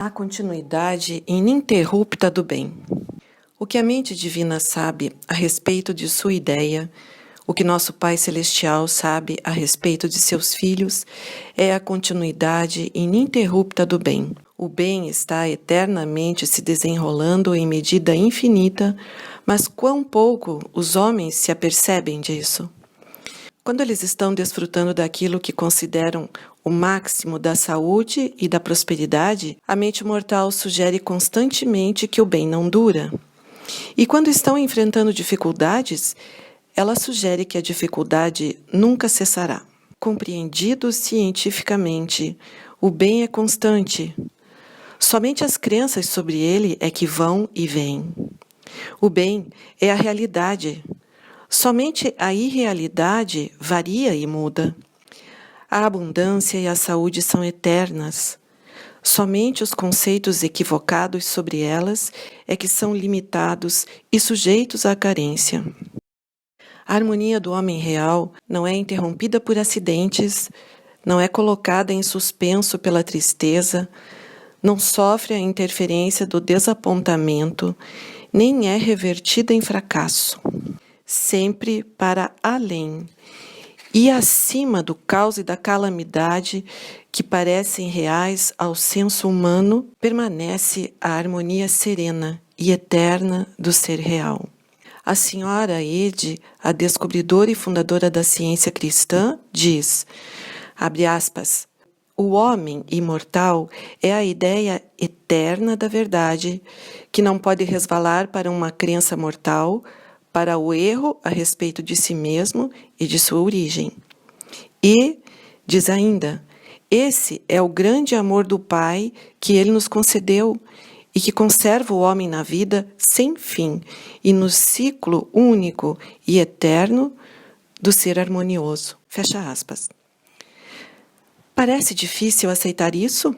A continuidade ininterrupta do bem. O que a mente divina sabe a respeito de sua ideia, o que nosso Pai Celestial sabe a respeito de seus filhos, é a continuidade ininterrupta do bem. O bem está eternamente se desenrolando em medida infinita, mas quão pouco os homens se apercebem disso. Quando eles estão desfrutando daquilo que consideram o máximo da saúde e da prosperidade, a mente mortal sugere constantemente que o bem não dura. E quando estão enfrentando dificuldades, ela sugere que a dificuldade nunca cessará. Compreendido cientificamente, o bem é constante. Somente as crenças sobre ele é que vão e vêm. O bem é a realidade. Somente a irrealidade varia e muda. A abundância e a saúde são eternas. Somente os conceitos equivocados sobre elas é que são limitados e sujeitos à carência. A harmonia do homem real não é interrompida por acidentes, não é colocada em suspenso pela tristeza, não sofre a interferência do desapontamento, nem é revertida em fracasso. Sempre para além e acima do caos e da calamidade que parecem reais ao senso humano, permanece a harmonia serena e eterna do ser real. A senhora Ede, a descobridora e fundadora da ciência cristã, diz, abre aspas, o homem imortal é a ideia eterna da verdade, que não pode resvalar para uma crença mortal, para o erro a respeito de si mesmo e de sua origem. E, diz ainda, esse é o grande amor do Pai que Ele nos concedeu e que conserva o homem na vida sem fim e no ciclo único e eterno do ser harmonioso. Fecha aspas. Parece difícil aceitar isso?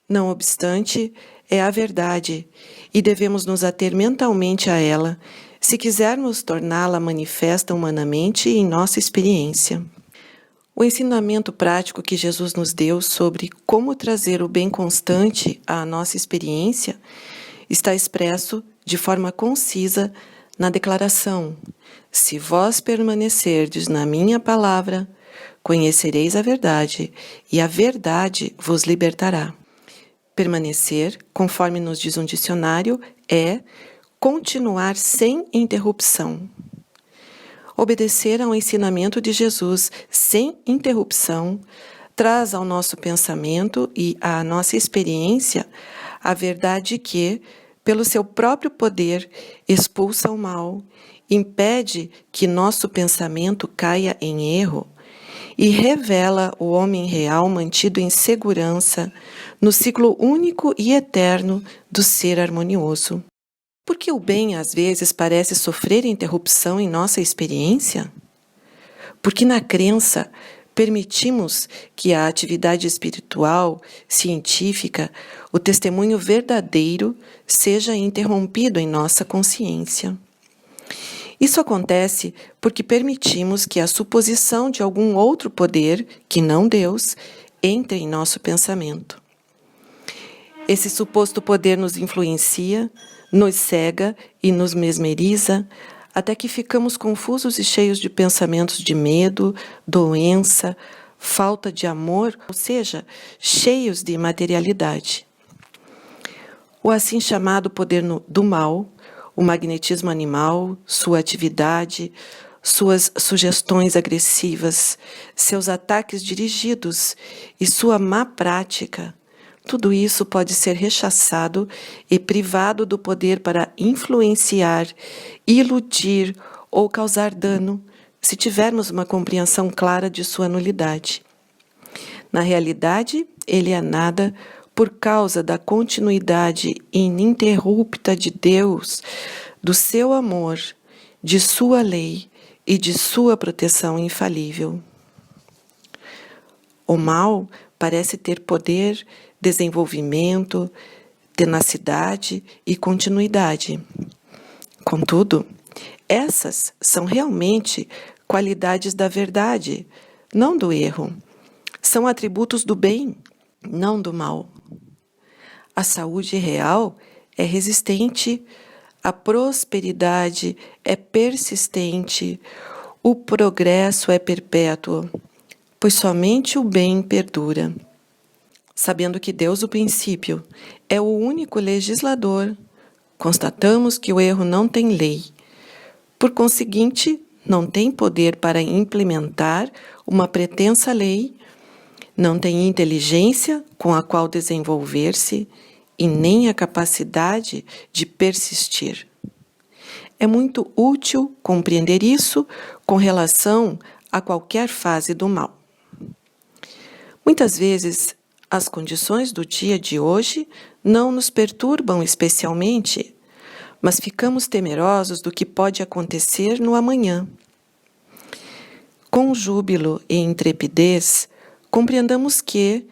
Não obstante, é a verdade e devemos nos ater mentalmente a ela, se quisermos torná-la manifesta humanamente em nossa experiência. O ensinamento prático que Jesus nos deu sobre como trazer o bem constante à nossa experiência está expresso de forma concisa na declaração: se vós permanecerdes na minha palavra, conhecereis a verdade, e a verdade vos libertará. Permanecer, conforme nos diz um dicionário, é continuar sem interrupção. Obedecer ao ensinamento de Jesus sem interrupção traz ao nosso pensamento e à nossa experiência a verdade que, pelo seu próprio poder, expulsa o mal, impede que nosso pensamento caia em erro e revela o homem real mantido em segurança no ciclo único e eterno do ser harmonioso. Por que o bem, às vezes, parece sofrer interrupção em nossa experiência? Porque na crença permitimos que a atividade espiritual, científica, o testemunho verdadeiro seja interrompido em nossa consciência. Isso acontece porque permitimos que a suposição de algum outro poder, que não Deus, entre em nosso pensamento. Esse suposto poder nos influencia, nos cega e nos mesmeriza, até que ficamos confusos e cheios de pensamentos de medo, doença, falta de amor, ou seja, cheios de materialidade. O assim chamado poder do mal, o magnetismo animal, sua atividade, suas sugestões agressivas, seus ataques dirigidos e sua má prática, tudo isso pode ser rechaçado e privado do poder para influenciar, iludir ou causar dano, se tivermos uma compreensão clara de sua nulidade. Na realidade, ele é nada por causa da continuidade ininterrupta de Deus, do seu amor, de sua lei e de sua proteção infalível. O mal parece ter poder, desenvolvimento, tenacidade e continuidade. Contudo, essas são realmente qualidades da verdade, não do erro. São atributos do bem, não do mal. A saúde real é resistente, a prosperidade é persistente, o progresso é perpétuo, pois somente o bem perdura. Sabendo que Deus, o princípio, é o único legislador, constatamos que o erro não tem lei. Por conseguinte, não tem poder para implementar uma pretensa lei, não tem inteligência com a qual desenvolver-se e nem a capacidade de persistir. É muito útil compreender isso com relação a qualquer fase do mal. Muitas vezes, as condições do dia de hoje não nos perturbam especialmente, mas ficamos temerosos do que pode acontecer no amanhã. Com júbilo e intrepidez, compreendamos que,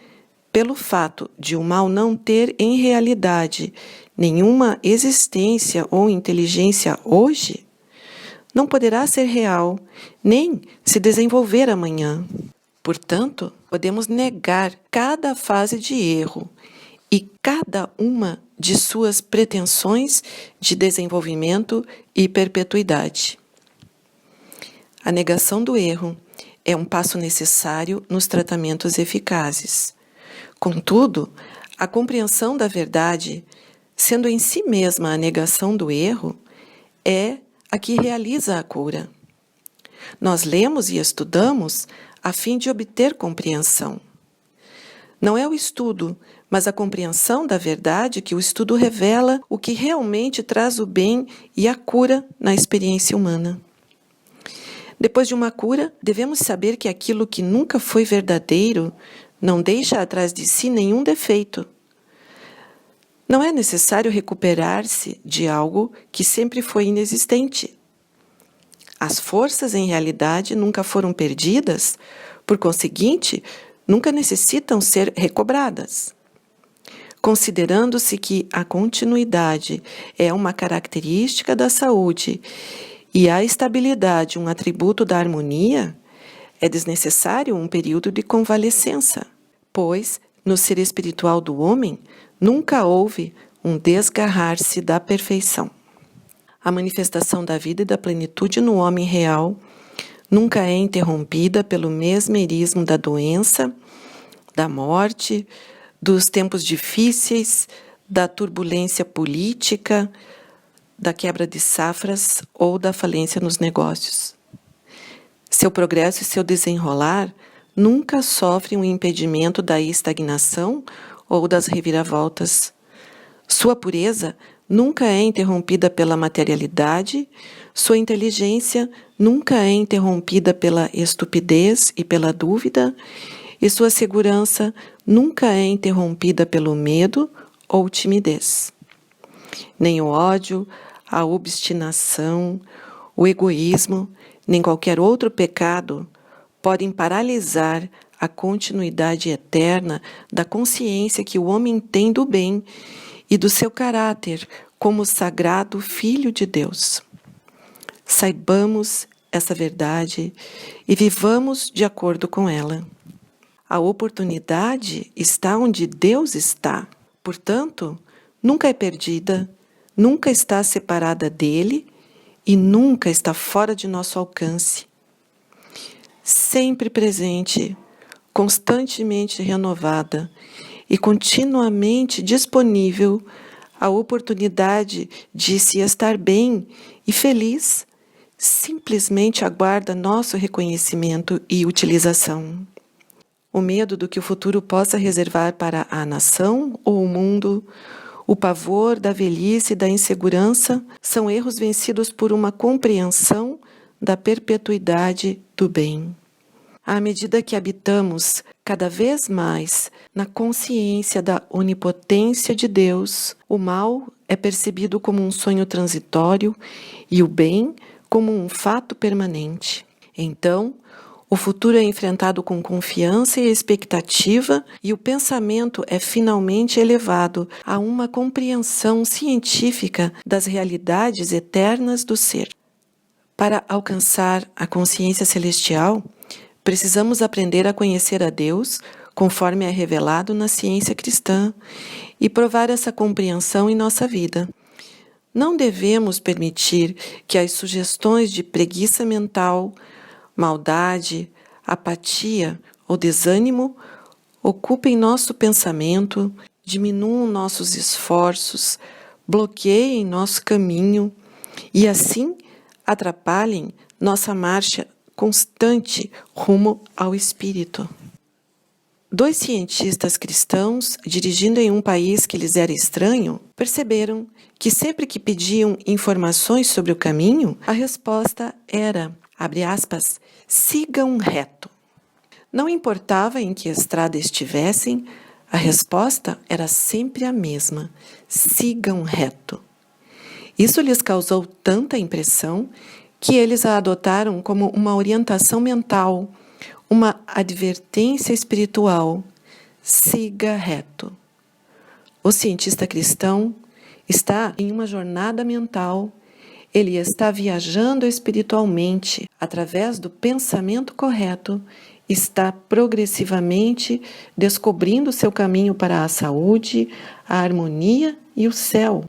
pelo fato de o mal não ter em realidade nenhuma existência ou inteligência hoje, não poderá ser real, nem se desenvolver amanhã. Portanto, podemos negar cada fase de erro e cada uma de suas pretensões de desenvolvimento e perpetuidade. A negação do erro é um passo necessário nos tratamentos eficazes. Contudo, a compreensão da verdade, sendo em si mesma a negação do erro, é a que realiza a cura. Nós lemos e estudamos a fim de obter compreensão. Não é o estudo, mas a compreensão da verdade que o estudo revela o que realmente traz o bem e a cura na experiência humana. Depois de uma cura, devemos saber que aquilo que nunca foi verdadeiro não deixa atrás de si nenhum defeito. Não é necessário recuperar-se de algo que sempre foi inexistente. As forças, em realidade, nunca foram perdidas, por conseguinte, nunca necessitam ser recobradas. Considerando-se que a continuidade é uma característica da saúde e a estabilidade um atributo da harmonia, é desnecessário um período de convalescença, pois, no ser espiritual do homem, nunca houve um desgarrar-se da perfeição. A manifestação da vida e da plenitude no homem real nunca é interrompida pelo mesmerismo da doença, da morte, dos tempos difíceis, da turbulência política, da quebra de safras ou da falência nos negócios. Seu progresso e seu desenrolar nunca sofrem um impedimento da estagnação ou das reviravoltas. Sua pureza nunca é interrompida pela materialidade, sua inteligência nunca é interrompida pela estupidez e pela dúvida, e sua segurança nunca é interrompida pelo medo ou timidez. Nem o ódio, a obstinação, o egoísmo, nem qualquer outro pecado podem paralisar a continuidade eterna da consciência que o homem tem do bem e do seu caráter como sagrado Filho de Deus. Saibamos essa verdade e vivamos de acordo com ela. A oportunidade está onde Deus está. Portanto, nunca é perdida, nunca está separada dele e nunca está fora de nosso alcance. Sempre presente, constantemente renovada e continuamente disponível a oportunidade de se estar bem e feliz, simplesmente aguarda nosso reconhecimento e utilização. O medo do que o futuro possa reservar para a nação ou o mundo, o pavor da velhice e da insegurança são erros vencidos por uma compreensão da perpetuidade do bem. À medida que habitamos cada vez mais na consciência da onipotência de Deus, o mal é percebido como um sonho transitório e o bem como um fato permanente. Então, o futuro é enfrentado com confiança e expectativa e o pensamento é finalmente elevado a uma compreensão científica das realidades eternas do ser. Para alcançar a consciência celestial, precisamos aprender a conhecer a Deus conforme é revelado na ciência cristã, e provar essa compreensão em nossa vida. Não devemos permitir que as sugestões de preguiça mental, maldade, apatia ou desânimo ocupem nosso pensamento, diminuam nossos esforços, bloqueiem nosso caminho e assim atrapalhem nossa marcha constante rumo ao Espírito. 2 cientistas cristãos, dirigindo em um país que lhes era estranho, perceberam que sempre que pediam informações sobre o caminho, a resposta era, abre aspas, sigam reto. Não importava em que estrada estivessem, a resposta era sempre a mesma, sigam reto. Isso lhes causou tanta impressão que eles a adotaram como uma orientação mental, uma advertência espiritual, siga reto. O cientista cristão está em uma jornada mental, ele está viajando espiritualmente através do pensamento correto, está progressivamente descobrindo seu caminho para a saúde, a harmonia e o céu.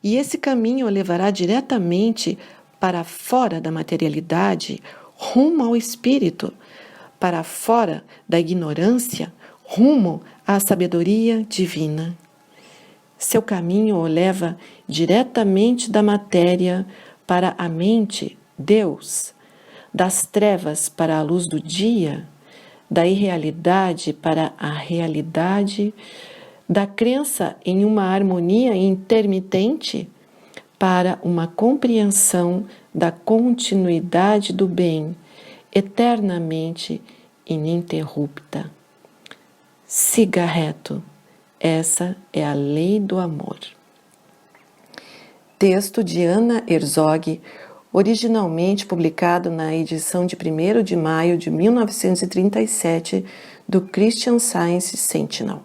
E esse caminho o levará diretamente para fora da materialidade, rumo ao Espírito, para fora da ignorância, rumo à sabedoria divina. Seu caminho o leva diretamente da matéria para a mente, Deus, das trevas para a luz do dia, da irrealidade para a realidade, da crença em uma harmonia intermitente para uma compreensão da continuidade do bem, eternamente ininterrupta. Siga reto. Essa é a lei do amor. Texto de Anna Herzog, originalmente publicado na edição de 1º de maio de 1937 do Christian Science Sentinel.